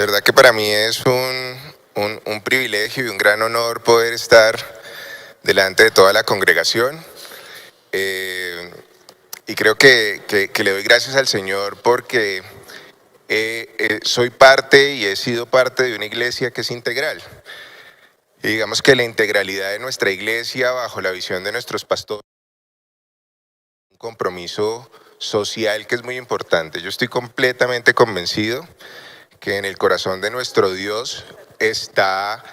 De verdad que para mí es un privilegio y un gran honor poder estar delante de toda la congregación. Eh, y creo que le doy gracias al Señor porque soy parte y he sido parte de una iglesia que es integral. Y digamos que la integralidad de nuestra iglesia, bajo la visión de nuestros pastores, un compromiso social que es muy importante. Yo estoy completamente convencido que en el corazón de nuestro Dios está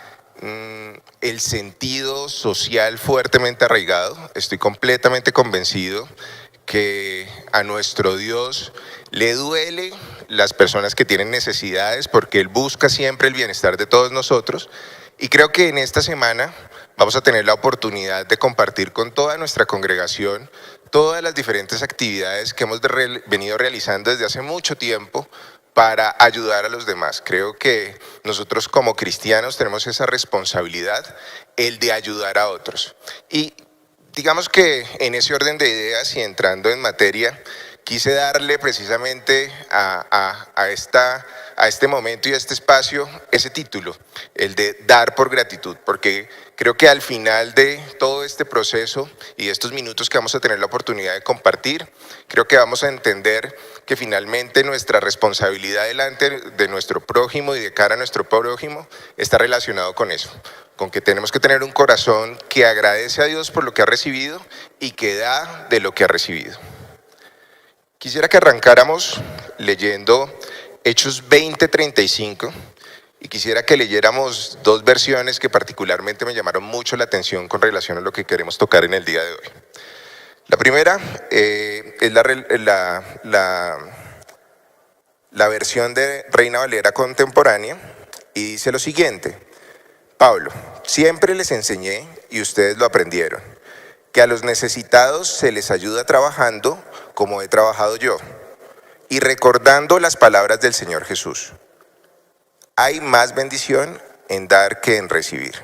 el sentido social fuertemente arraigado. Estoy completamente convencido que a nuestro Dios le duele las personas que tienen necesidades porque Él busca siempre el bienestar de todos nosotros. Y creo que en esta semana vamos a tener la oportunidad de compartir con toda nuestra congregación todas las diferentes actividades que hemos venido realizando desde hace mucho tiempo para ayudar a los demás. Creo que nosotros como cristianos tenemos esa responsabilidad, el de ayudar a otros. Y digamos que en ese orden de ideas y entrando en materia, quise darle precisamente a este momento y a este espacio ese título, el de dar por gratitud, porque creo que al final de todo este proceso y de estos minutos que vamos a tener la oportunidad de compartir, creo que vamos a entender que finalmente nuestra responsabilidad delante de nuestro prójimo y de cara a nuestro prójimo está relacionado con eso, con que tenemos que tener un corazón que agradece a Dios por lo que ha recibido y que da de lo que ha recibido. Quisiera que arrancáramos leyendo Hechos 20:35 y quisiera que leyéramos dos versiones que particularmente me llamaron mucho la atención con relación a lo que queremos tocar en el día de hoy. La primera es la versión de Reina Valera contemporánea y dice lo siguiente: Pablo, siempre les enseñé y ustedes lo aprendieron, que a los necesitados se les ayuda trabajando como he trabajado yo, y recordando las palabras del Señor Jesús. Hay más bendición en dar que en recibir.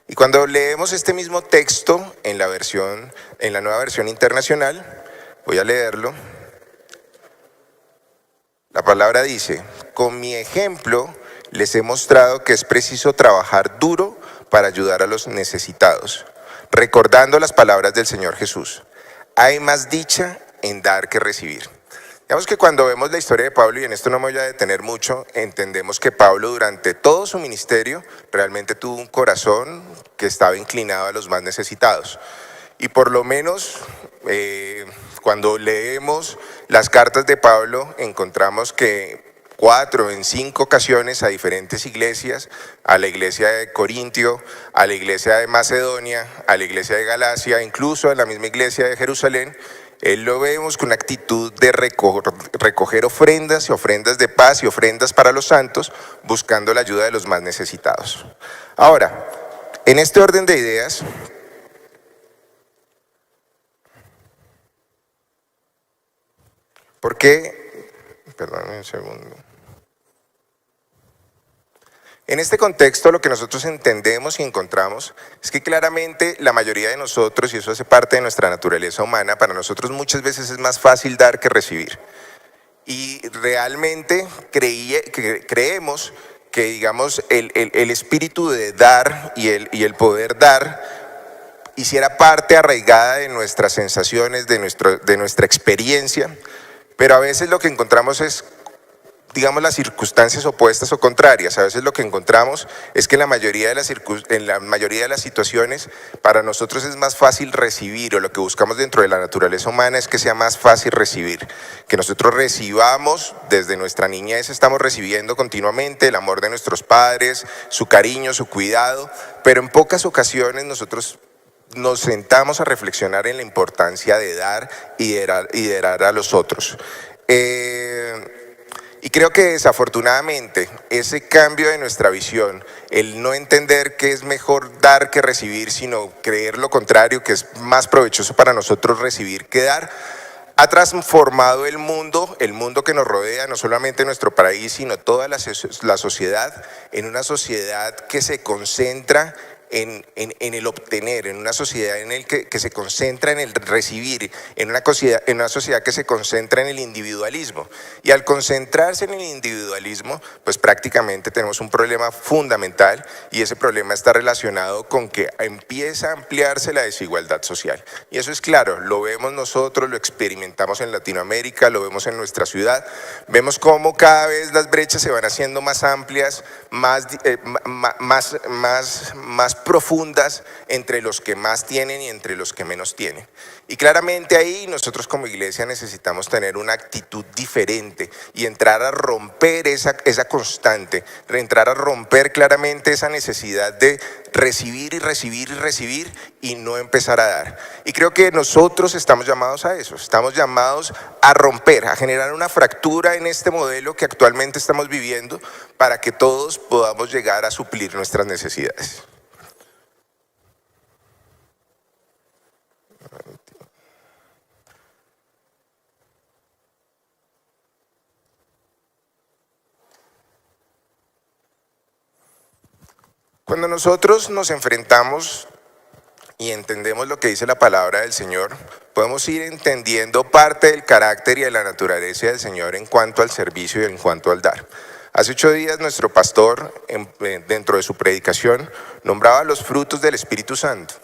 Y cuando leemos este mismo texto en la nueva versión internacional, voy a leerlo. La palabra dice: con mi ejemplo les he mostrado que es preciso trabajar duro para ayudar a los necesitados, recordando las palabras del Señor Jesús. Hay más dicha en dar que recibir. Digamos que cuando vemos la historia de Pablo, y en esto no me voy a detener mucho, entendemos que Pablo durante todo su ministerio realmente tuvo un corazón que estaba inclinado a los más necesitados. Y por lo menos cuando leemos las cartas de Pablo, encontramos que 4 en 5 ocasiones a diferentes iglesias, a la iglesia de Corintio, a la iglesia de Macedonia, a la iglesia de Galacia, incluso a la misma iglesia de Jerusalén, él lo vemos con una actitud de recoger ofrendas y ofrendas de paz y ofrendas para los santos, buscando la ayuda de los más necesitados. Ahora, en este orden de ideas, ¿por qué? Perdóname un segundo. En este contexto, lo que nosotros entendemos y encontramos es que claramente la mayoría de nosotros, y eso hace parte de nuestra naturaleza humana, para nosotros muchas veces es más fácil dar que recibir. Y realmente creemos que, digamos, el espíritu de dar y el poder dar hiciera parte arraigada de nuestras sensaciones, de nuestra experiencia, pero a veces lo que encontramos es, digamos, las circunstancias opuestas o contrarias. A veces lo que encontramos es que en la mayoría de las situaciones para nosotros es más fácil recibir, o lo que buscamos dentro de la naturaleza humana es que sea más fácil recibir, que nosotros recibamos desde nuestra niñez, estamos recibiendo continuamente el amor de nuestros padres, su cariño, su cuidado, pero en pocas ocasiones nosotros nos sentamos a reflexionar en la importancia de dar y de dar a los otros. Y creo que desafortunadamente ese cambio de nuestra visión, el no entender que es mejor dar que recibir, sino creer lo contrario, que es más provechoso para nosotros recibir que dar, ha transformado el mundo que nos rodea, no solamente nuestro país, sino toda la sociedad, en una sociedad que se concentra en el obtener, en una sociedad en el que se concentra en el recibir, en una sociedad que se concentra en el individualismo. Y al concentrarse en el individualismo, pues prácticamente tenemos un problema fundamental, y ese problema está relacionado con que empieza a ampliarse la desigualdad social. Y eso es claro, lo vemos nosotros, lo experimentamos en Latinoamérica, lo vemos en nuestra ciudad, vemos cómo cada vez las brechas se van haciendo más amplias, más profundas entre los que más tienen y entre los que menos tienen. Y claramente ahí nosotros como iglesia necesitamos tener una actitud diferente y entrar a romper esa constante, entrar a romper claramente esa necesidad de recibir y recibir y recibir y no empezar a dar. Y creo que nosotros estamos llamados a eso, estamos llamados a romper, a generar una fractura en este modelo que actualmente estamos viviendo para que todos podamos llegar a suplir nuestras necesidades. Cuando nosotros nos enfrentamos y entendemos lo que dice la palabra del Señor, podemos ir entendiendo parte del carácter y de la naturaleza del Señor en cuanto al servicio y en cuanto al dar. Hace 8 días nuestro pastor, dentro de su predicación, nombraba los frutos del Espíritu Santo.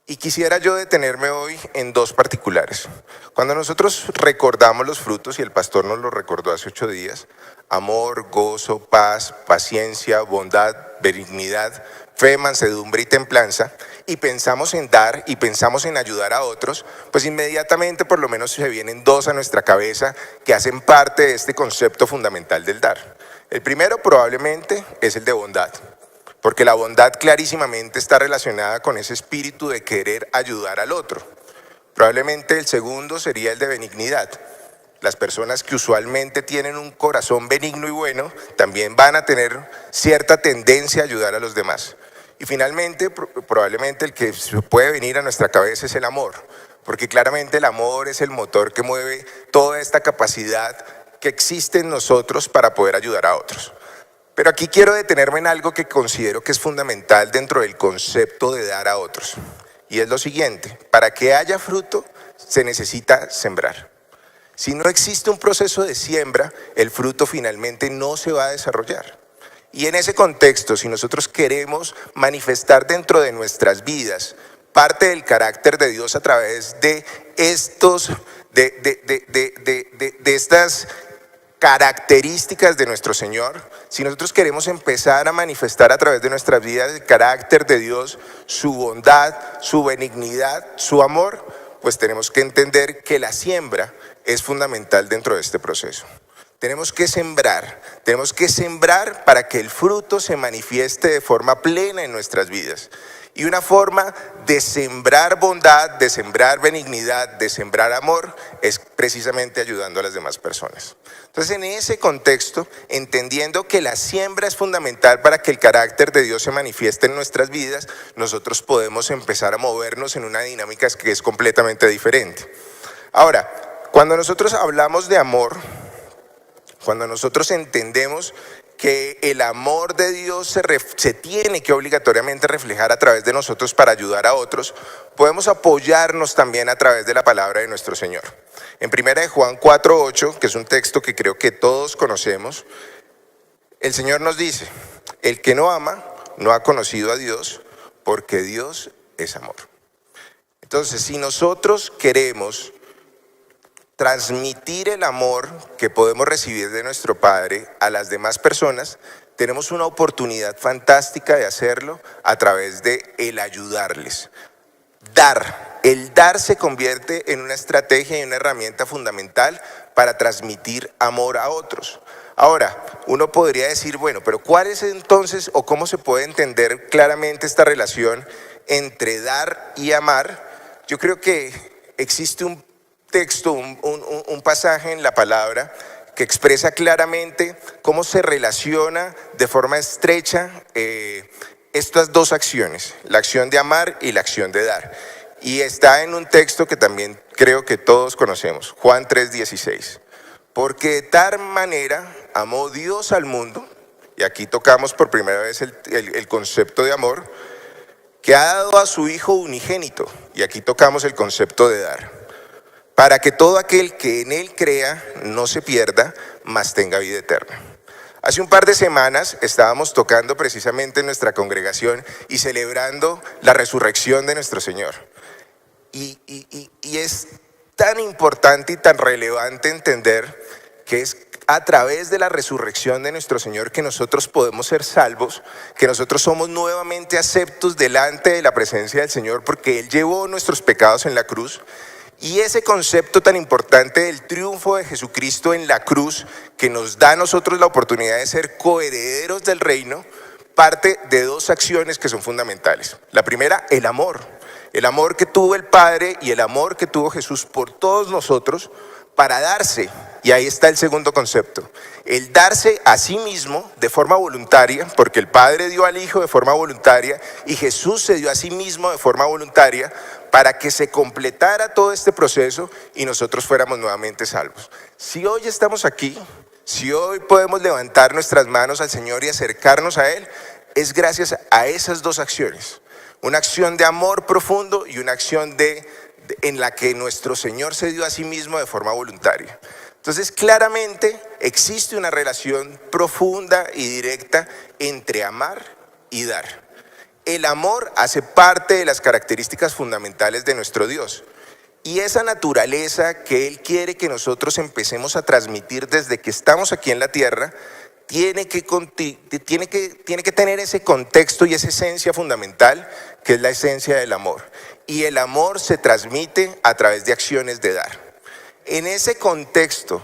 Y quisiera yo detenerme hoy en 2 particulares. Cuando nosotros recordamos los frutos, y el pastor nos lo recordó hace 8 días, amor, gozo, paz, paciencia, bondad, benignidad, fe, mansedumbre y templanza, y pensamos en dar y pensamos en ayudar a otros, pues inmediatamente por lo menos se vienen 2 a nuestra cabeza que hacen parte de este concepto fundamental del dar. El primero probablemente es el de bondad, porque la bondad clarísimamente está relacionada con ese espíritu de querer ayudar al otro. Probablemente el segundo sería el de benignidad. Las personas que usualmente tienen un corazón benigno y bueno también van a tener cierta tendencia a ayudar a los demás. Y finalmente, probablemente el que puede venir a nuestra cabeza es el amor, porque claramente el amor es el motor que mueve toda esta capacidad que existe en nosotros para poder ayudar a otros. Pero aquí quiero detenerme en algo que considero que es fundamental dentro del concepto de dar a otros. Y es lo siguiente: para que haya fruto se necesita sembrar. Si no existe un proceso de siembra, el fruto finalmente no se va a desarrollar. Y en ese contexto, si nosotros queremos manifestar dentro de nuestras vidas parte del carácter de Dios a través de estas características de nuestro Señor, si nosotros queremos empezar a manifestar a través de nuestras vidas el carácter de Dios, su bondad, su benignidad, su amor, pues tenemos que entender que la siembra es fundamental dentro de este proceso. Tenemos que sembrar para que el fruto se manifieste de forma plena en nuestras vidas. Y una forma de sembrar bondad, de sembrar benignidad, de sembrar amor, es precisamente ayudando a las demás personas. Entonces, en ese contexto, entendiendo que la siembra es fundamental para que el carácter de Dios se manifieste en nuestras vidas, nosotros podemos empezar a movernos en una dinámica que es completamente diferente. Ahora, cuando nosotros hablamos de amor, cuando nosotros entendemos que el amor de Dios se tiene que obligatoriamente reflejar a través de nosotros para ayudar a otros, podemos apoyarnos también a través de la palabra de nuestro Señor. En 1 Juan 4:8, que es un texto que creo que todos conocemos, el Señor nos dice: el que no ama no ha conocido a Dios, porque Dios es amor. Entonces, si nosotros queremos transmitir el amor que podemos recibir de nuestro Padre a las demás personas, tenemos una oportunidad fantástica de hacerlo a través de el ayudarles. El dar se convierte en una estrategia y una herramienta fundamental para transmitir amor a otros. Ahora, uno podría decir, bueno, pero ¿cuál es entonces o cómo se puede entender claramente esta relación entre dar y amar? Yo creo que existe un texto, un pasaje en la palabra que expresa claramente cómo se relaciona de forma estrecha estas 2 acciones, la acción de amar y la acción de dar. Y está en un texto que también creo que todos conocemos, Juan 3:16. Porque de tal manera amó Dios al mundo, y aquí tocamos por primera vez el concepto de amor, que ha dado a su Hijo unigénito, y aquí tocamos el concepto de dar, para que todo aquel que en Él crea no se pierda, mas tenga vida eterna. Hace un par de semanas estábamos tocando precisamente en nuestra congregación y celebrando la resurrección de nuestro Señor. Y es tan importante y tan relevante entender que es a través de la resurrección de nuestro Señor que nosotros podemos ser salvos, que nosotros somos nuevamente aceptos delante de la presencia del Señor porque Él llevó nuestros pecados en la cruz. Y ese concepto tan importante del triunfo de Jesucristo en la cruz, que nos da a nosotros la oportunidad de ser coherederos del reino, parte de dos acciones que son fundamentales. La primera, el amor que tuvo el Padre y el amor que tuvo Jesús por todos nosotros para darse. Y ahí está el segundo concepto, el darse a sí mismo de forma voluntaria, porque el Padre dio al Hijo de forma voluntaria y Jesús se dio a sí mismo de forma voluntaria para que se completara todo este proceso y nosotros fuéramos nuevamente salvos. Si hoy estamos aquí, si hoy podemos levantar nuestras manos al Señor y acercarnos a Él, es gracias a esas dos acciones. Una acción de amor profundo y una acción en la que nuestro Señor se dio a sí mismo de forma voluntaria. Entonces, claramente existe una relación profunda y directa entre amar y dar. El amor hace parte de las características fundamentales de nuestro Dios. Y esa naturaleza que Él quiere que nosotros empecemos a transmitir desde que estamos aquí en la tierra, tiene que tener ese contexto y esa esencia fundamental que es la esencia del amor. Y el amor se transmite a través de acciones de dar. En ese contexto,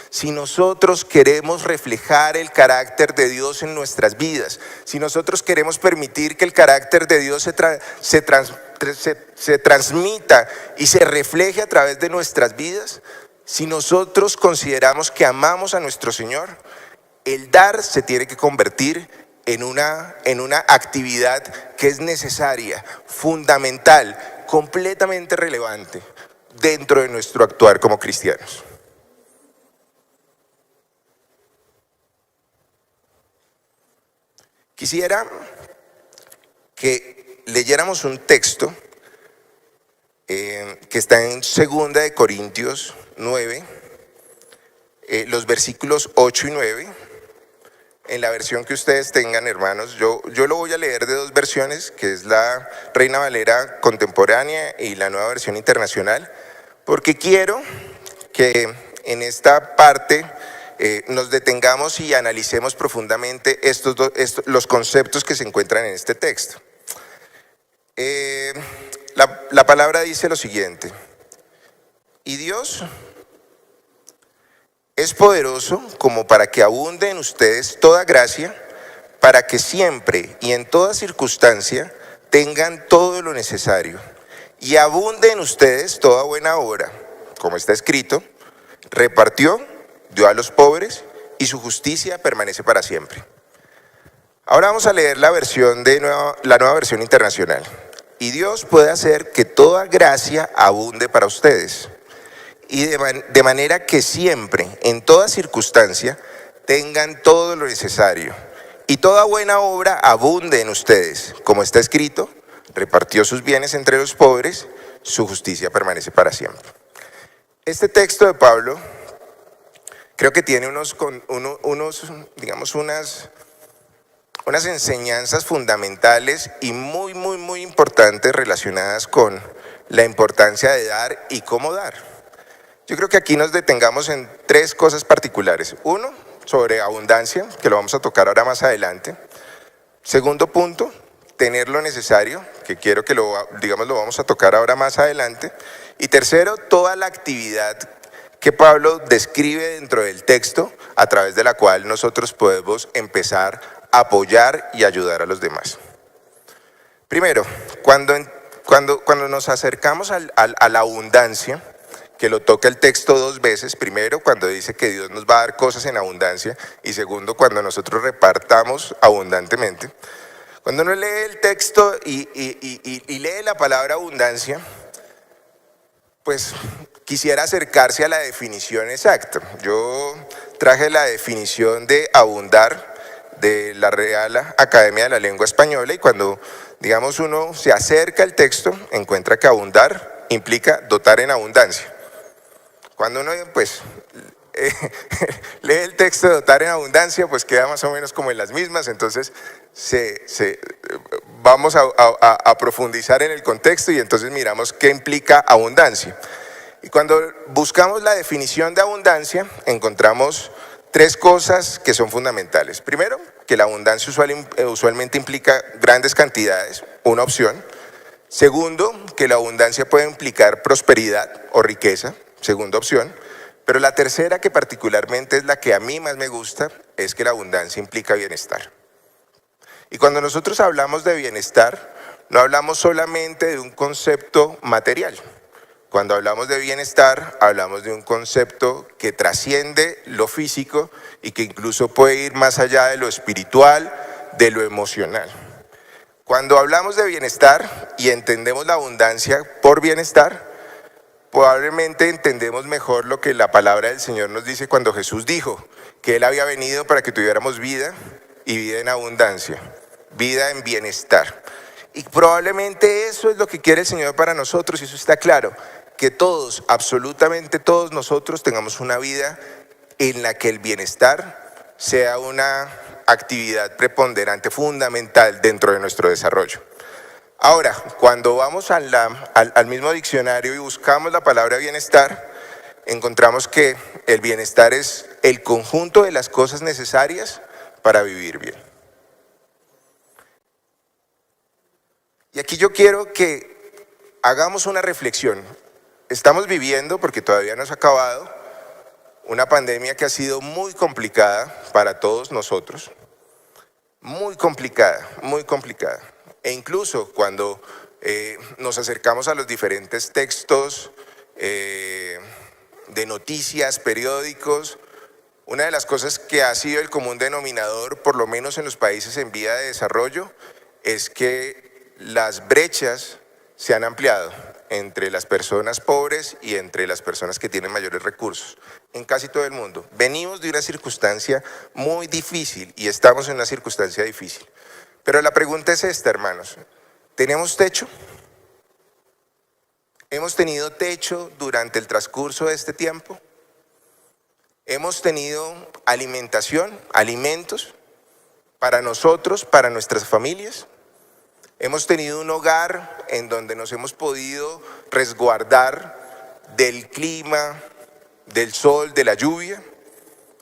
si nosotros queremos reflejar el carácter de Dios en nuestras vidas, si nosotros queremos permitir que el carácter de Dios se transmita y se refleje a través de nuestras vidas, si nosotros consideramos que amamos a nuestro Señor, el dar se tiene que convertir en una actividad que es necesaria, fundamental, completamente relevante dentro de nuestro actuar como cristianos. Quisiera que leyéramos un texto que está en 2 de Corintios 9, los versículos 8 y 9, en la versión que ustedes tengan, hermanos. Yo lo voy a leer de dos versiones, que es la Reina Valera contemporánea y la Nueva Versión Internacional, porque quiero que en esta parte nos detengamos y analicemos profundamente los conceptos que se encuentran en este texto. La palabra dice lo siguiente: y Dios es poderoso como para que abunde en ustedes toda gracia, para que siempre y en toda circunstancia tengan todo lo necesario, y abunde en ustedes toda buena obra, como está escrito: repartió, dio a los pobres, y su justicia permanece para siempre. Ahora vamos a leer la Nueva Versión Internacional. Y Dios puede hacer que toda gracia abunde para ustedes, y de manera que siempre, en toda circunstancia, tengan todo lo necesario, y toda buena obra abunde en ustedes, como está escrito: repartió sus bienes entre los pobres, su justicia permanece para siempre. Este texto de Pablo creo que tiene unas enseñanzas fundamentales y muy importantes relacionadas con la importancia de dar y cómo dar. Yo creo que aquí nos detengamos en tres cosas particulares. Uno, sobre abundancia, que lo vamos a tocar ahora más adelante. Segundo punto, tener lo necesario, que quiero que lo vamos a tocar ahora más adelante. Y tercero, toda la actividad que Pablo describe dentro del texto, a través de la cual nosotros podemos empezar a apoyar y ayudar a los demás. Primero, cuando nos acercamos a la abundancia, que lo toca el texto dos veces: primero, cuando dice que Dios nos va a dar cosas en abundancia, y segundo, cuando nosotros repartamos abundantemente. Cuando uno lee el texto y lee la palabra abundancia, pues quisiera acercarse a la definición exacta. Yo traje la definición de abundar de la Real Academia de la Lengua Española, y cuando Digamos, uno se acerca al texto, encuentra que abundar implica dotar en abundancia. Cuando uno pues lee el texto de dotar en abundancia, pues queda más o menos como en las mismas, entonces vamos a profundizar en el contexto y entonces miramos qué implica abundancia. Y cuando buscamos la definición de abundancia, encontramos tres cosas que son fundamentales. Primero, que la abundancia usualmente implica grandes cantidades, una opción. Segundo, que la abundancia puede implicar prosperidad o riqueza, segunda opción. Pero la tercera, que particularmente es la que a mí más me gusta, es que la abundancia implica bienestar. Y cuando nosotros hablamos de bienestar, no hablamos solamente de un concepto material. Cuando hablamos de bienestar, hablamos de un concepto que trasciende lo físico y que incluso puede ir más allá de lo espiritual, de lo emocional. Cuando hablamos de bienestar y entendemos la abundancia por bienestar, probablemente entendemos mejor lo que la palabra del Señor nos dice cuando Jesús dijo que Él había venido para que tuviéramos vida y vida en abundancia, vida en bienestar. Y probablemente eso es lo que quiere el Señor para nosotros, y eso está claro, que todos, absolutamente todos nosotros tengamos una vida en la que el bienestar sea una actividad preponderante, fundamental dentro de nuestro desarrollo. Ahora, cuando vamos al mismo diccionario y buscamos la palabra bienestar, encontramos que el bienestar es el conjunto de las cosas necesarias para vivir bien. Y aquí yo quiero que hagamos una reflexión. Estamos viviendo, porque todavía no se ha acabado, una pandemia que ha sido muy complicada para todos nosotros. Muy complicada, muy complicada. E incluso cuando nos acercamos a los diferentes textos de noticias, periódicos, una de las cosas que ha sido el común denominador, por lo menos en los países en vía de desarrollo, es que las brechas se han ampliado entre las personas pobres y entre las personas que tienen mayores recursos en casi todo el mundo. Venimos de una circunstancia muy difícil y estamos en una circunstancia difícil. Pero la pregunta es esta, hermanos. ¿Tenemos techo? ¿Hemos tenido techo durante el transcurso de este tiempo? ¿Hemos tenido alimentación, alimentos para nosotros, para nuestras familias? ¿Hemos tenido un hogar en donde nos hemos podido resguardar del clima, del sol, de la lluvia?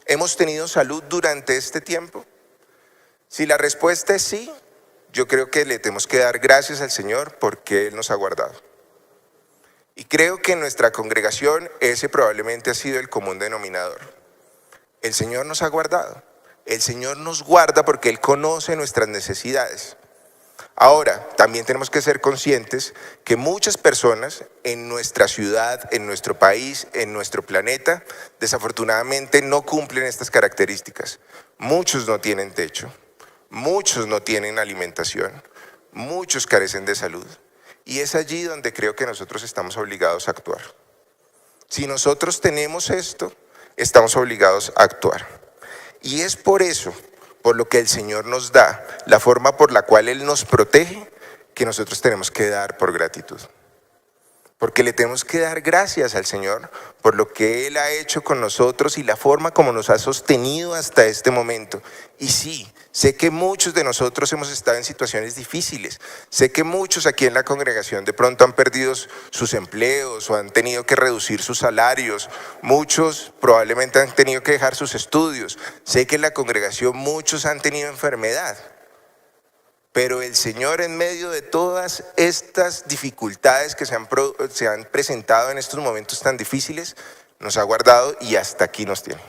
¿Hemos tenido salud durante este tiempo? Si la respuesta es sí, yo creo que le tenemos que dar gracias al Señor porque Él nos ha guardado. Y creo que en nuestra congregación ese probablemente ha sido el común denominador. El Señor nos ha guardado. El Señor nos guarda porque Él conoce nuestras necesidades. Ahora, también tenemos que ser conscientes que muchas personas en nuestra ciudad, en nuestro país, en nuestro planeta, desafortunadamente no cumplen estas características. Muchos no tienen techo. Muchos no tienen alimentación, muchos carecen de salud. Y es allí donde creo que nosotros estamos obligados a actuar. Si nosotros tenemos esto, estamos obligados a actuar. Y es por eso, por lo que el Señor nos da, la forma por la cual Él nos protege, que nosotros tenemos que dar por gratitud. Porque le tenemos que dar gracias al Señor por lo que Él ha hecho con nosotros y la forma como nos ha sostenido hasta este momento. Y sí, sé que muchos de nosotros hemos estado en situaciones difíciles. Sé que muchos aquí en la congregación de pronto han perdido sus empleos o han tenido que reducir sus salarios. Muchos probablemente han tenido que dejar sus estudios. Sé que en la congregación muchos han tenido enfermedad. Pero el Señor, en medio de todas estas dificultades que se han presentado en estos momentos tan difíciles, nos ha guardado y hasta aquí nos tiene.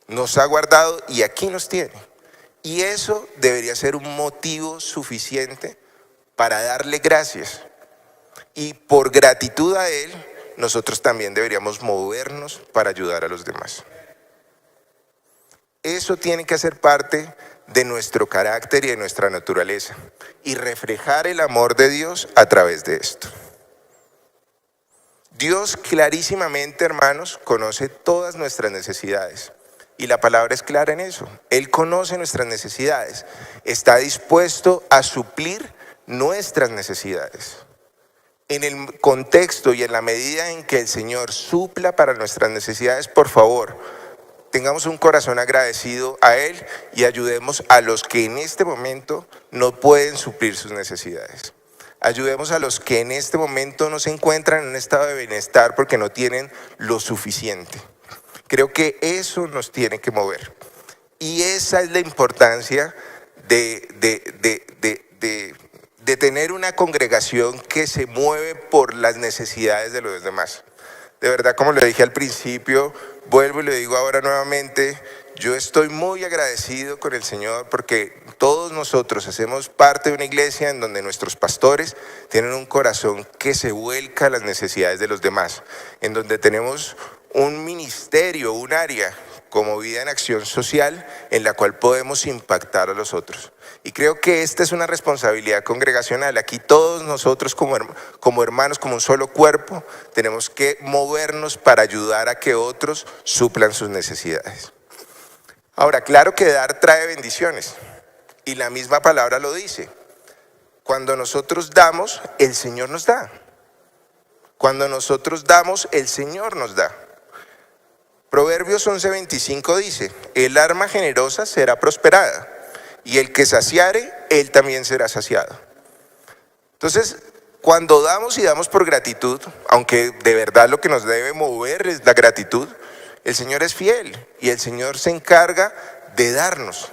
Nos ha guardado y aquí nos tiene. Y eso debería ser un motivo suficiente para darle gracias. Y por gratitud a Él, nosotros también deberíamos movernos para ayudar a los demás. Eso tiene que hacer parte de nuestro carácter y de nuestra naturaleza y reflejar el amor de Dios a través de esto. Dios clarísimamente, hermanos, conoce todas nuestras necesidades y la palabra es clara en eso. Él conoce nuestras necesidades, está dispuesto a suplir nuestras necesidades. En el contexto y en la medida en que el Señor supla para nuestras necesidades, por favor, tengamos un corazón agradecido a Él y ayudemos a los que en este momento no pueden suplir sus necesidades. Ayudemos a los que en este momento no se encuentran en un estado de bienestar porque no tienen lo suficiente. Creo que eso nos tiene que mover. Y esa es la importancia de tener una congregación que se mueve por las necesidades de los demás. De verdad, como le dije al principio, vuelvo y le digo ahora nuevamente, yo estoy muy agradecido con el Señor porque todos nosotros hacemos parte de una iglesia en donde nuestros pastores tienen un corazón que se vuelca a las necesidades de los demás, en donde tenemos un ministerio, un área como Vida en Acción Social en la cual podemos impactar a los otros. Y creo que esta es una responsabilidad congregacional. Aquí todos nosotros como hermanos, como un solo cuerpo, tenemos que movernos para ayudar a que otros suplan sus necesidades. Ahora, claro que dar trae bendiciones. Y la misma palabra lo dice. Cuando nosotros damos, el Señor nos da. Cuando nosotros damos, el Señor nos da. Proverbios 11:25 dice, el alma generosa será prosperada, y el que saciare, él también será saciado. Entonces, cuando damos y damos por gratitud, aunque de verdad lo que nos debe mover es la gratitud, el Señor es fiel y el Señor se encarga de darnos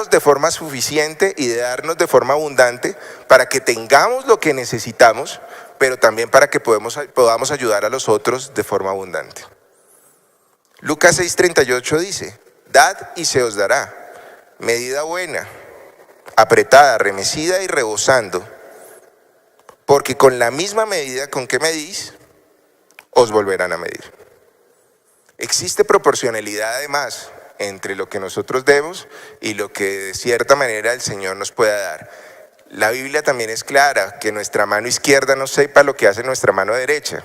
de forma suficiente y de darnos de forma abundante para que tengamos lo que necesitamos, pero también para que podamos ayudar a los otros de forma abundante. Lucas 6:38 dice, dad y se os dará, medida buena, apretada, remecida y rebosando, porque con la misma medida con que medís, os volverán a medir. Existe proporcionalidad además entre lo que nosotros demos y lo que de cierta manera el Señor nos pueda dar. La Biblia también es clara, que nuestra mano izquierda no sepa lo que hace nuestra mano derecha.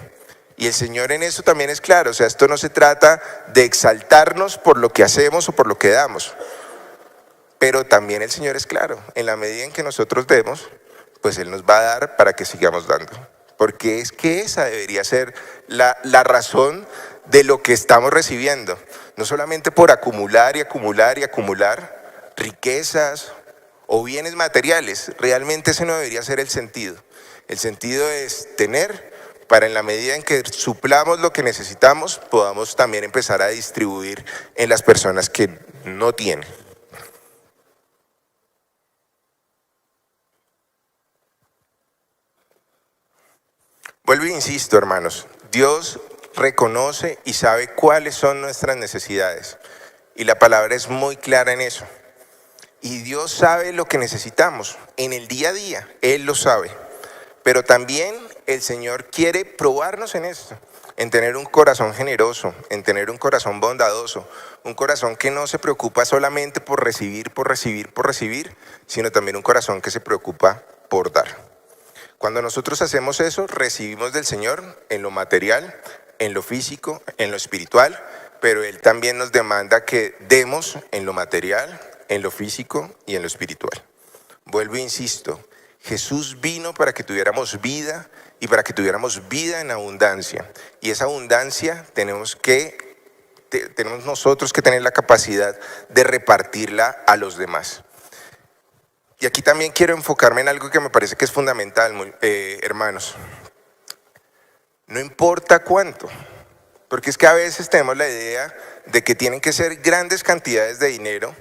Y el Señor en eso también es claro, o sea, esto no se trata de exaltarnos por lo que hacemos o por lo que damos. Pero también el Señor es claro, en la medida en que nosotros demos, pues Él nos va a dar para que sigamos dando. Porque es que esa debería ser la razón de lo que estamos recibiendo. No solamente por acumular y acumular y acumular riquezas o bienes materiales. Realmente ese no debería ser el sentido. El sentido es tener para en la medida en que suplamos lo que necesitamos, podamos también empezar a distribuir en las personas que no tienen. Vuelvo e insisto, hermanos, Dios reconoce y sabe cuáles son nuestras necesidades. Y la palabra es muy clara en eso. Y Dios sabe lo que necesitamos en el día a día, Él lo sabe. Pero también el Señor quiere probarnos en esto, en tener un corazón generoso, en tener un corazón bondadoso, un corazón que no se preocupa solamente por recibir, sino también un corazón que se preocupa por dar. Cuando nosotros hacemos eso, recibimos del Señor en lo material, en lo físico, en lo espiritual, pero Él también nos demanda que demos en lo material, en lo físico y en lo espiritual. Vuelvo e insisto, Jesús vino para que tuviéramos vida y para que tuviéramos vida en abundancia. Y esa abundancia tenemos nosotros que tener la capacidad de repartirla a los demás. Y aquí también quiero enfocarme en algo que me parece que es fundamental, hermanos. No importa cuánto, porque es que a veces tenemos la idea de que tienen que ser grandes cantidades de dinero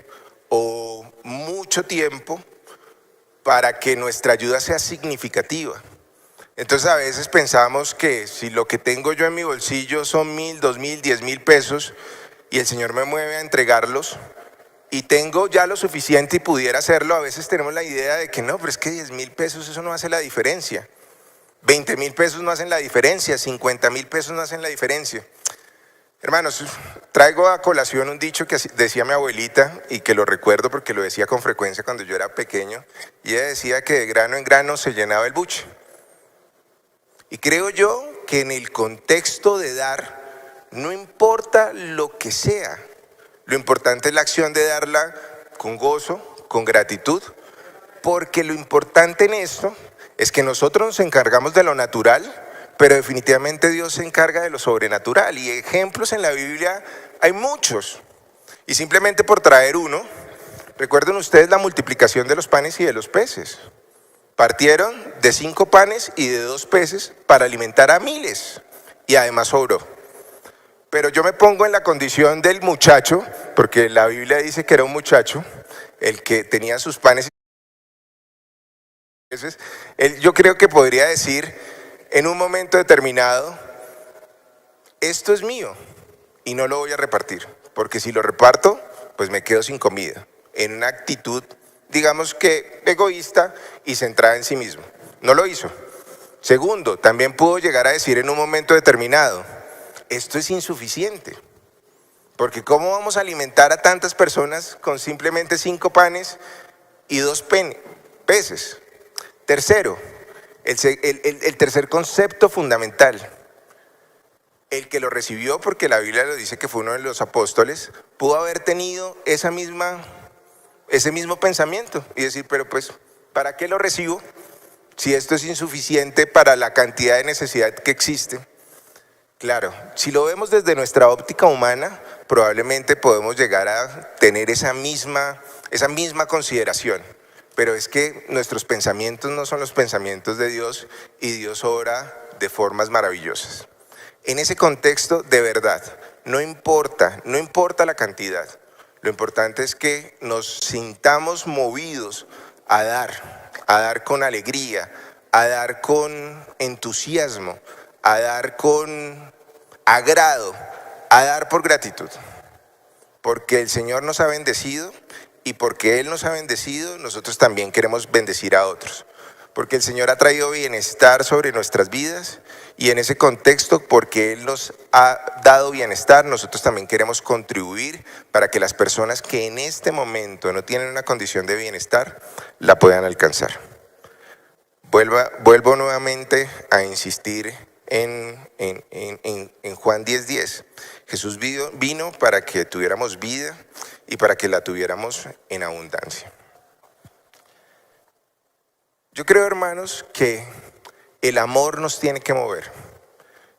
o mucho tiempo para que nuestra ayuda sea significativa. Entonces a veces pensamos que si lo que tengo yo en mi bolsillo son 1,000, 2,000, 10,000 pesos y el Señor me mueve a entregarlos, y tengo ya lo suficiente y pudiera hacerlo, a veces tenemos la idea de que no, pero es que 10,000 pesos eso no hace la diferencia. 20,000 pesos no hacen la diferencia, 50,000 pesos no hacen la diferencia. Hermanos, traigo a colación un dicho que decía mi abuelita y que lo recuerdo porque lo decía con frecuencia cuando yo era pequeño, y ella decía que de grano en grano se llenaba el buche. Y creo yo que en el contexto de dar, no importa lo que sea, lo importante es la acción de darla con gozo, con gratitud, porque lo importante en esto es que nosotros nos encargamos de lo natural, pero definitivamente Dios se encarga de lo sobrenatural. Y ejemplos en la Biblia hay muchos. Y simplemente por traer uno, recuerden ustedes la multiplicación de los panes y de los peces. Partieron de 5 panes y de 2 peces para alimentar a miles. Y además sobró. Pero yo me pongo en la condición del muchacho, porque la Biblia dice que era un muchacho, el que tenía sus panes y peces. Yo creo que podría decir en un momento determinado, esto es mío y no lo voy a repartir, porque si lo reparto, pues me quedo sin comida. En una actitud, digamos que egoísta y centrada en sí mismo. No lo hizo. Segundo, también pudo llegar a decir en un momento determinado, esto es insuficiente, porque ¿cómo vamos a alimentar a tantas personas con simplemente 5 panes y 2 peces? Tercero, el tercer concepto fundamental, el que lo recibió, porque la Biblia lo dice que fue uno de los apóstoles, pudo haber tenido ese mismo pensamiento y decir, pero pues, ¿para qué lo recibo si esto es insuficiente para la cantidad de necesidad que existe? Claro, si lo vemos desde nuestra óptica humana, probablemente podemos llegar a tener esa misma consideración. Pero es que nuestros pensamientos no son los pensamientos de Dios y Dios obra de formas maravillosas. En ese contexto, de verdad, no importa la cantidad. Lo importante es que nos sintamos movidos a dar con alegría, a dar con entusiasmo, a dar con agrado, a dar por gratitud. Porque el Señor nos ha bendecido. Y porque Él nos ha bendecido, nosotros también queremos bendecir a otros. Porque el Señor ha traído bienestar sobre nuestras vidas y en ese contexto, porque Él nos ha dado bienestar, nosotros también queremos contribuir para que las personas que en este momento no tienen una condición de bienestar, la puedan alcanzar. Vuelvo nuevamente a insistir en Juan 10:10. Jesús vino para que tuviéramos vida y para que la tuviéramos en abundancia. Yo creo, hermanos, que el amor nos tiene que mover.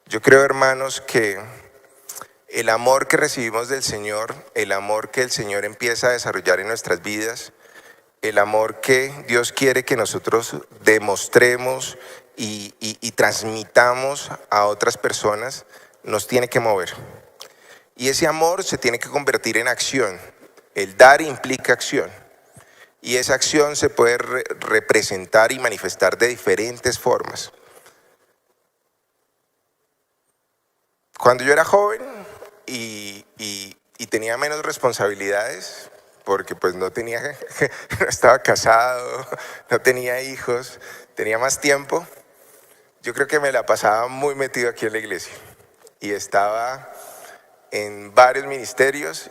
Yo creo, hermanos, que el amor que recibimos del Señor, el amor que el Señor empieza a desarrollar en nuestras vidas, el amor que Dios quiere que nosotros demostremos y transmitamos a otras personas, nos tiene que mover. Y ese amor se tiene que convertir en acción. El dar implica acción. Y esa acción se puede representar y manifestar de diferentes formas. Cuando yo era joven y tenía menos responsabilidades, porque pues no estaba casado, no tenía hijos, tenía más tiempo, yo creo que me la pasaba muy metido aquí en la iglesia. Y estaba en varios ministerios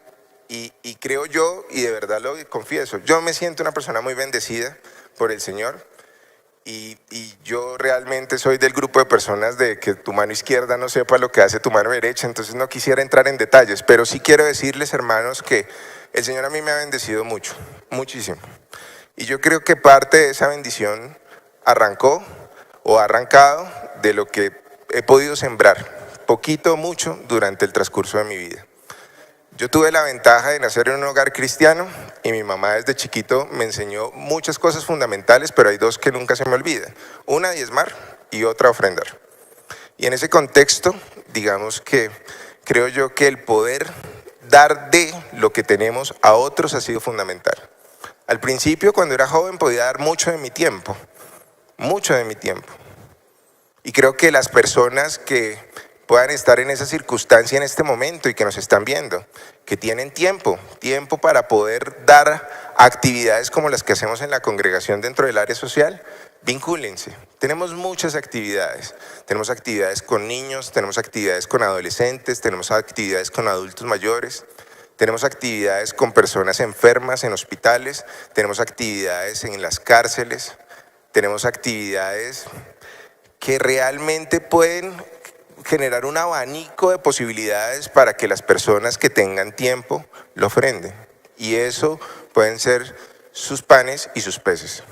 y creo yo, y de verdad lo confieso, yo me siento una persona muy bendecida por el Señor y yo realmente soy del grupo de personas de que tu mano izquierda no sepa lo que hace tu mano derecha, entonces no quisiera entrar en detalles, pero sí quiero decirles, hermanos, que el Señor a mí me ha bendecido mucho, muchísimo. Y yo creo que parte de esa bendición arrancó o ha arrancado de lo que he podido sembrar, poquito o mucho, durante el transcurso de mi vida. Yo tuve la ventaja de nacer en un hogar cristiano y mi mamá desde chiquito me enseñó muchas cosas fundamentales, pero hay dos que nunca se me olvidan. Una, diezmar, y otra, ofrendar. Y en ese contexto, digamos que creo yo que el poder dar de lo que tenemos a otros ha sido fundamental. Al principio, cuando era joven, podía dar mucho de mi tiempo. Y creo que las personas que puedan estar en esa circunstancia en este momento y que nos están viendo, que tienen tiempo para poder dar actividades como las que hacemos en la congregación dentro del área social, vincúlense. Tenemos muchas actividades. Tenemos actividades con niños, tenemos actividades con adolescentes, tenemos actividades con adultos mayores, tenemos actividades con personas enfermas en hospitales, tenemos actividades en las cárceles, tenemos actividades que realmente pueden generar un abanico de posibilidades para que las personas que tengan tiempo lo ofrenden. Y eso pueden ser sus panes y sus peces.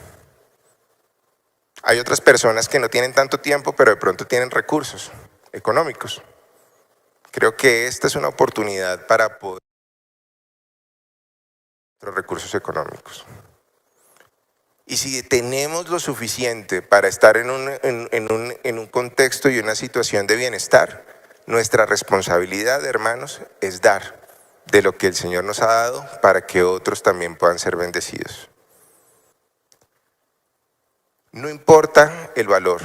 Hay otras personas que no tienen tanto tiempo, pero de pronto tienen recursos económicos. Creo que esta es una oportunidad para poder los recursos económicos. Y si tenemos lo suficiente para estar en un contexto y una situación de bienestar, nuestra responsabilidad, hermanos, es dar de lo que el Señor nos ha dado para que otros también puedan ser bendecidos. No importa el valor,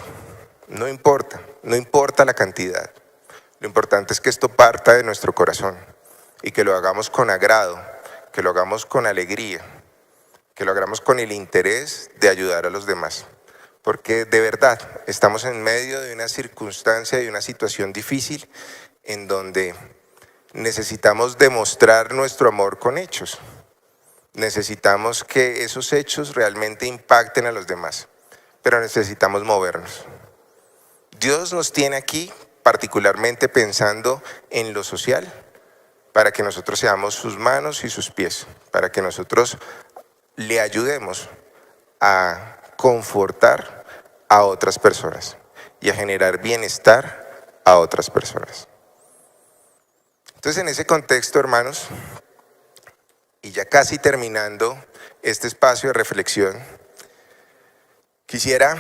no importa la cantidad. Lo importante es que esto parta de nuestro corazón y que lo hagamos con agrado, que lo hagamos con alegría, que lo hagamos con el interés de ayudar a los demás. Porque de verdad estamos en medio de una circunstancia, de una situación difícil en donde necesitamos demostrar nuestro amor con hechos. Necesitamos que esos hechos realmente impacten a los demás, pero necesitamos movernos. Dios nos tiene aquí particularmente pensando en lo social, para que nosotros seamos sus manos y sus pies, para que nosotros le ayudemos a confortar a otras personas y a generar bienestar a otras personas. Entonces, en ese contexto, hermanos, y ya casi terminando este espacio de reflexión, quisiera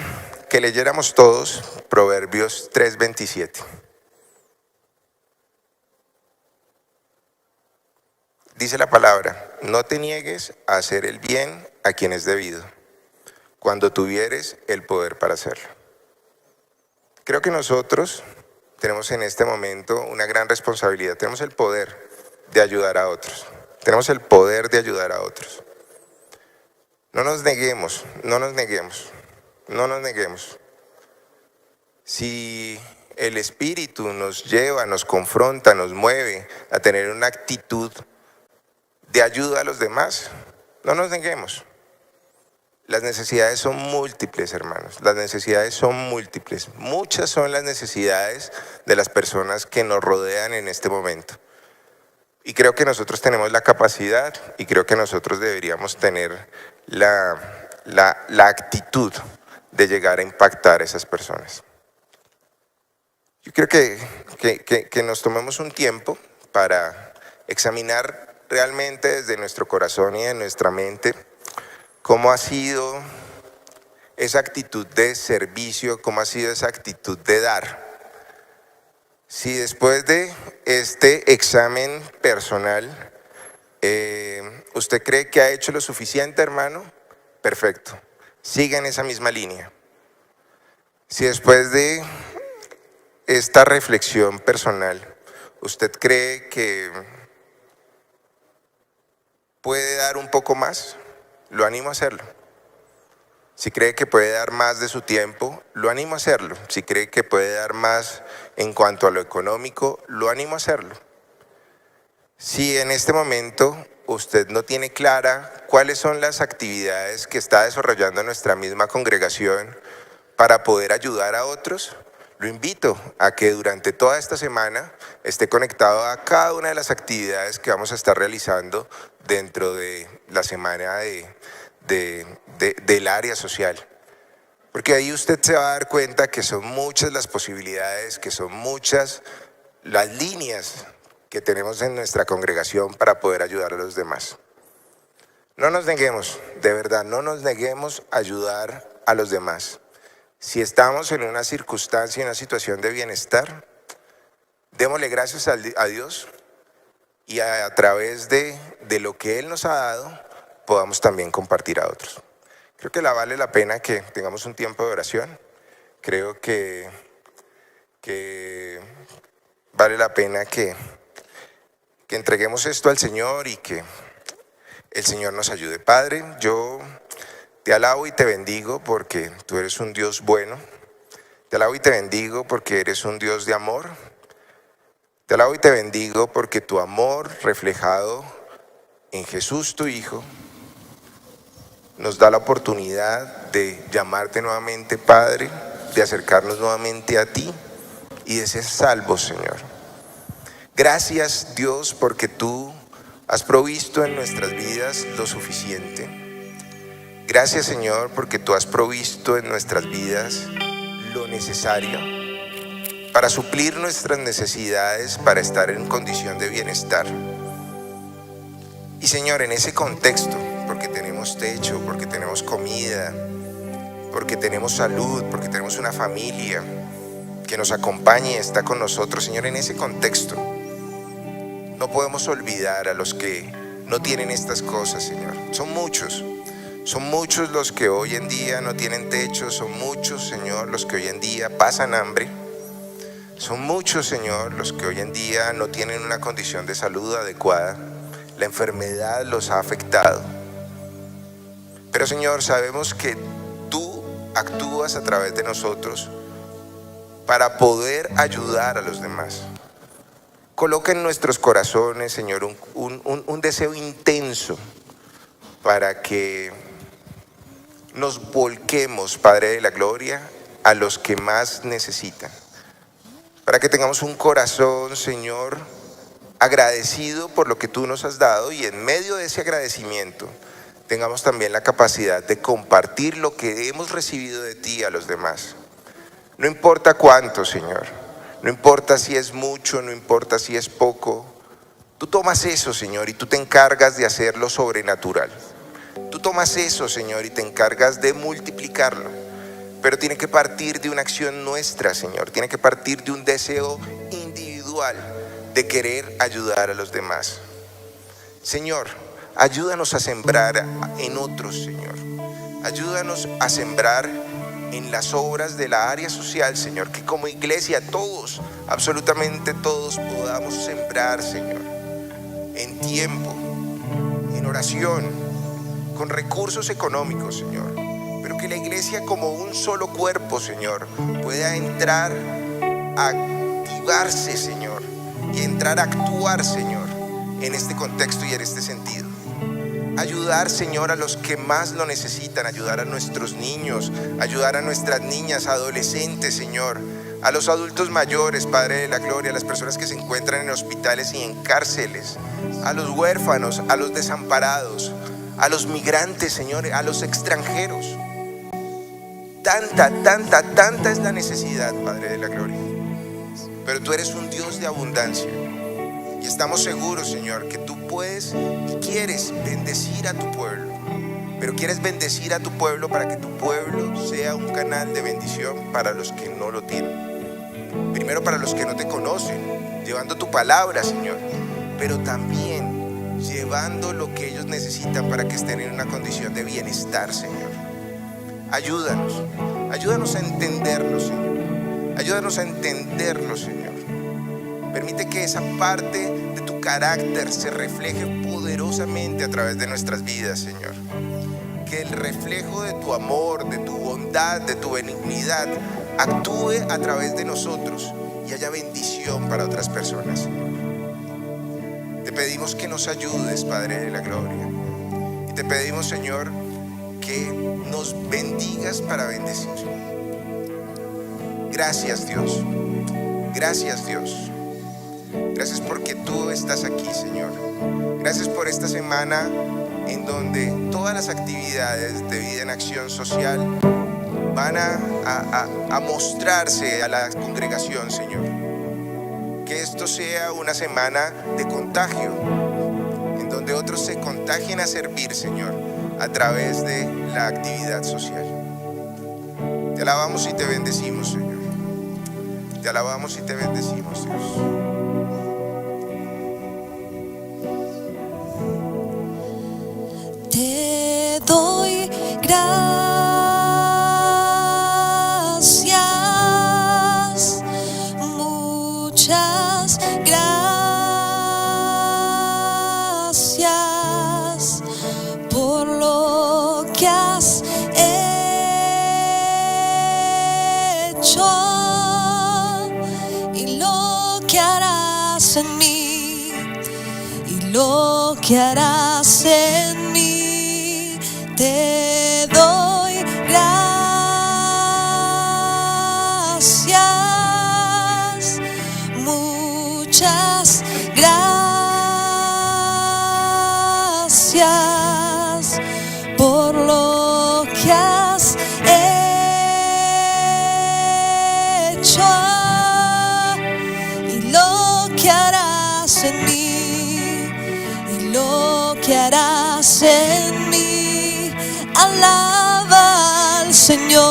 que leyéramos todos Proverbios 3:27. Dice la palabra: no te niegues a hacer el bien a quien es debido, cuando tuvieres el poder para hacerlo. Creo que nosotros tenemos en este momento una gran responsabilidad. Tenemos el poder de ayudar a otros. Tenemos el poder de ayudar a otros. No nos neguemos, no nos neguemos, no nos neguemos. Si el Espíritu nos lleva, nos confronta, nos mueve a tener una actitud de ayuda a los demás, no nos neguemos. Las necesidades son múltiples, hermanos. Las necesidades son múltiples. Muchas son las necesidades de las personas que nos rodean en este momento. Y creo que nosotros tenemos la capacidad y creo que nosotros deberíamos tener la actitud de llegar a impactar a esas personas. Yo creo que nos tomemos un tiempo para examinar realmente desde nuestro corazón y de nuestra mente cómo ha sido esa actitud de servicio, cómo ha sido esa actitud de dar. Si después de este examen personal, ¿usted cree que ha hecho lo suficiente, hermano? Perfecto. Siga en esa misma línea. Si después de esta reflexión personal, ¿usted cree que puede dar un poco más? Lo animo a hacerlo. Si cree que puede dar más de su tiempo, lo animo a hacerlo. Si cree que puede dar más en cuanto a lo económico, lo animo a hacerlo. Si en este momento usted no tiene clara cuáles son las actividades que está desarrollando nuestra misma congregación para poder ayudar a otros, lo invito a que durante toda esta semana esté conectado a cada una de las actividades que vamos a estar realizando dentro de la semana del área social. Porque ahí usted se va a dar cuenta que son muchas las posibilidades, que son muchas las líneas que tenemos en nuestra congregación para poder ayudar a los demás. No nos neguemos, de verdad, no nos neguemos a ayudar a los demás. Si estamos en una circunstancia, en una situación de bienestar, démosle gracias a Dios y a través de lo que Él nos ha dado, podamos también compartir a otros. Creo que vale la pena que tengamos un tiempo de oración. Creo que vale la pena que entreguemos esto al Señor y que el Señor nos ayude. Padre, yo te alabo y te bendigo porque tú eres un Dios bueno. Te alabo y te bendigo porque eres un Dios de amor. Te alabo y te bendigo porque tu amor reflejado en Jesús, tu Hijo, nos da la oportunidad de llamarte nuevamente Padre, de acercarnos nuevamente a ti y de ser salvos, Señor. Gracias, Dios, porque tú has provisto en nuestras vidas lo suficiente. Gracias, Señor, porque tú has provisto en nuestras vidas lo necesario para suplir nuestras necesidades, para estar en condición de bienestar. Y Señor, en ese contexto, porque tenemos techo, porque tenemos comida, porque tenemos salud, porque tenemos una familia que nos acompaña y está con nosotros, Señor, en ese contexto no podemos olvidar a los que no tienen estas cosas, Señor. Son muchos los que hoy en día no tienen techo, son muchos, Señor, los que hoy en día pasan hambre. Son muchos, Señor, los que hoy en día no tienen una condición de salud adecuada. La enfermedad los ha afectado. Pero, Señor, sabemos que tú actúas a través de nosotros para poder ayudar a los demás. Coloca en nuestros corazones, Señor, un deseo intenso para que nos volquemos, Padre de la Gloria, a los que más necesitan. Para que tengamos un corazón, Señor, agradecido por lo que tú nos has dado, y en medio de ese agradecimiento tengamos también la capacidad de compartir lo que hemos recibido de ti a los demás. No importa cuánto, Señor, no importa si es mucho, no importa si es poco, tú tomas eso, Señor, y tú te encargas de hacerlo sobrenatural. Tú tomas eso, Señor, y te encargas de multiplicarlo. Pero tiene que partir de una acción nuestra, Señor. Tiene que partir de un deseo individual de querer ayudar a los demás. Señor, ayúdanos a sembrar en otros, Señor. Ayúdanos a sembrar en las obras de la área social, Señor. Que como iglesia todos, absolutamente todos, podamos sembrar, Señor. En tiempo, en oración, con recursos económicos, Señor. Pero que la iglesia como un solo cuerpo, Señor, pueda entrar a activarse, Señor, y entrar a actuar, Señor, en este contexto y en este sentido. Ayudar, Señor, a los que más lo necesitan, ayudar a nuestros niños, ayudar a nuestras niñas, adolescentes, Señor, a los adultos mayores, Padre de la Gloria, a las personas que se encuentran en hospitales y en cárceles, a los huérfanos, a los desamparados, a los migrantes, Señor, a los extranjeros. Tanta es la necesidad, Padre de la Gloria. Pero tú eres un Dios de abundancia. Y estamos seguros, Señor, que tú puedes y quieres bendecir a tu pueblo. Pero quieres bendecir a tu pueblo para que tu pueblo sea un canal de bendición para los que no lo tienen. Primero para los que no te conocen, llevando tu palabra, Señor. Pero también llevando lo que ellos necesitan para que estén en una condición de bienestar, Señor. Ayúdanos a entenderlo, Señor. Ayúdanos a entenderlo, Señor. Permite que esa parte de tu carácter se refleje poderosamente a través de nuestras vidas, Señor. Que el reflejo de tu amor, de tu bondad, de tu benignidad actúe a través de nosotros y haya bendición para otras personas, Señor. Te pedimos que nos ayudes, Padre de la Gloria. Y te pedimos, Señor, que nos bendigas para bendecir. Gracias, Dios. Gracias, Dios. Gracias porque tú estás aquí, Señor. Gracias por esta semana en donde todas las actividades de Vida en Acción Social van a mostrarse a la congregación, Señor. Que esto sea una semana de contagio, en donde otros se contagien a servir, Señor, a través de la actividad social. Te alabamos y te bendecimos, Señor. Te alabamos y te bendecimos, Dios. Te doy gracias, muchas gracias por lo que has hecho y lo que harás en mí y lo que harás en mí. Te doy gracias, muchas gracias por lo harás en mí y lo que harás en mí. Alaba al Señor,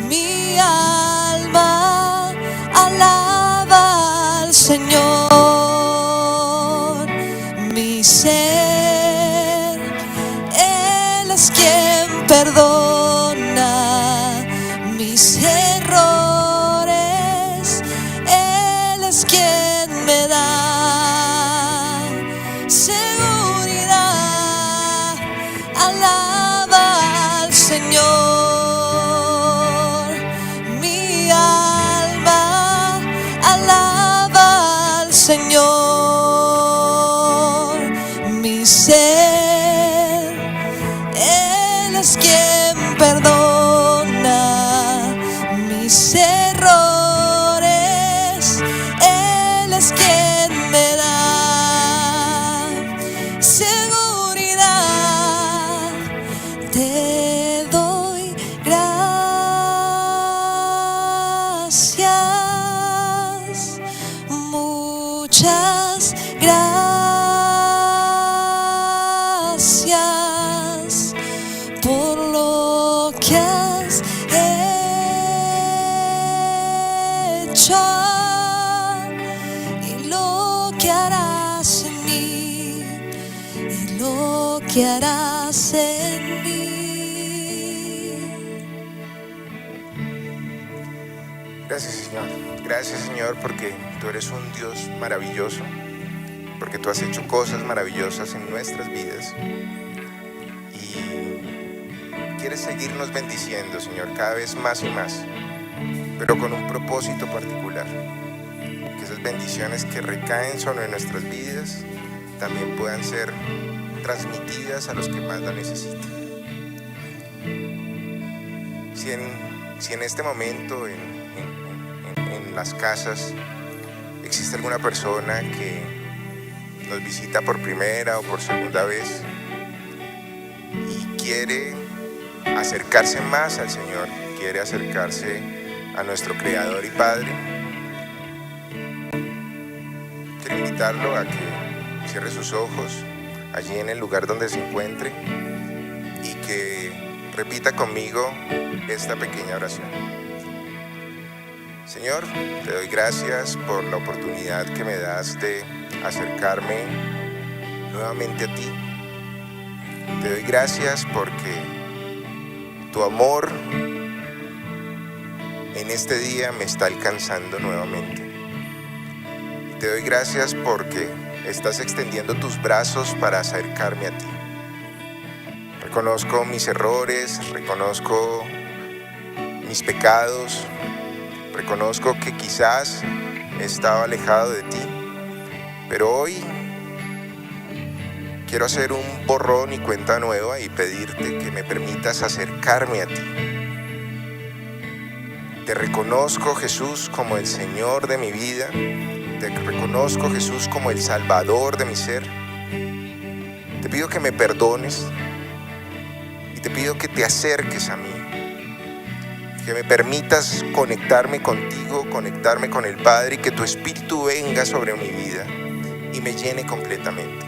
mi alma, alaba al Señor, mi ser. Él es quien perdona mis errores, Él es quien me da seguridad. Alaba al Señor, mi alma, alaba al Señor, mi ser. Él es quien perdona mis errores, Él es quien me da seguridad. Te doy gracias, muchas gracias por lo que has hecho y lo que harás en mí y lo que harás en mí. Gracias, Señor. Gracias, Señor, porque tú eres un Dios maravilloso, porque tú has hecho cosas maravillosas en nuestras vidas y quieres seguirnos bendiciendo, Señor, cada vez más y más, pero con un propósito particular, que esas bendiciones que recaen sobre nuestras vidas también puedan ser transmitidas a los que más la necesitan. Si en este momento en las casas existe alguna persona que nos visita por primera o por segunda vez y quiere acercarse más al Señor, quiere acercarse a nuestro Creador y Padre, quiero invitarlo a que cierre sus ojos allí en el lugar donde se encuentre y que repita conmigo esta pequeña oración. Señor, te doy gracias por la oportunidad que me das de acercarme nuevamente a ti. Te doy gracias porque tu amor en este día me está alcanzando nuevamente. Te doy gracias porque estás extendiendo tus brazos para acercarme a ti. Reconozco mis errores, reconozco mis pecados, reconozco que quizás estaba alejado de ti, pero hoy quiero hacer un borrón y cuenta nueva y pedirte que me permitas acercarme a ti. Te reconozco, Jesús, como el Señor de mi vida. Te reconozco, Jesús, como el Salvador de mi ser. Te pido que me perdones y te pido que te acerques a mí, que me permitas conectarme contigo, conectarme con el Padre y que tu Espíritu venga sobre mi vida y me llene completamente.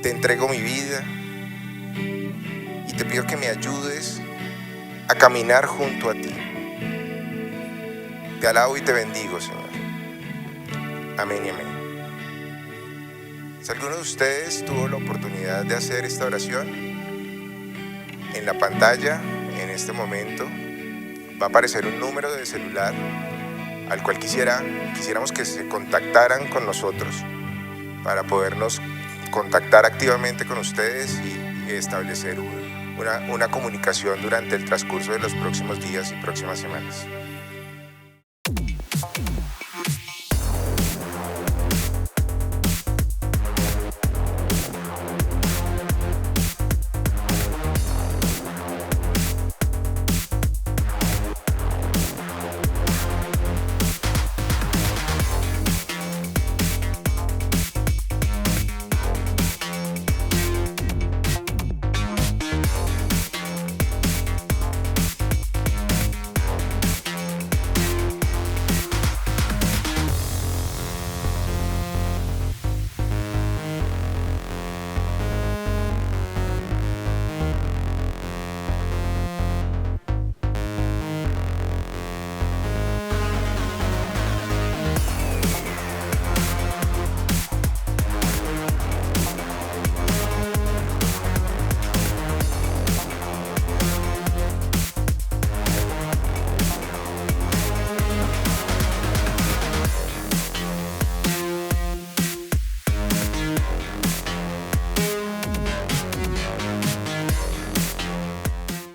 Te entrego mi vida y te pido que me ayudes a caminar junto a ti. Te alabo y te bendigo, Señor. Amén y amén. Si alguno de ustedes tuvo la oportunidad de hacer esta oración, en la pantalla, en este momento, va a aparecer un número de celular al cual quisiéramos que se contactaran con nosotros para podernos contactar activamente con ustedes y establecer una comunicación durante el transcurso de los próximos días y próximas semanas.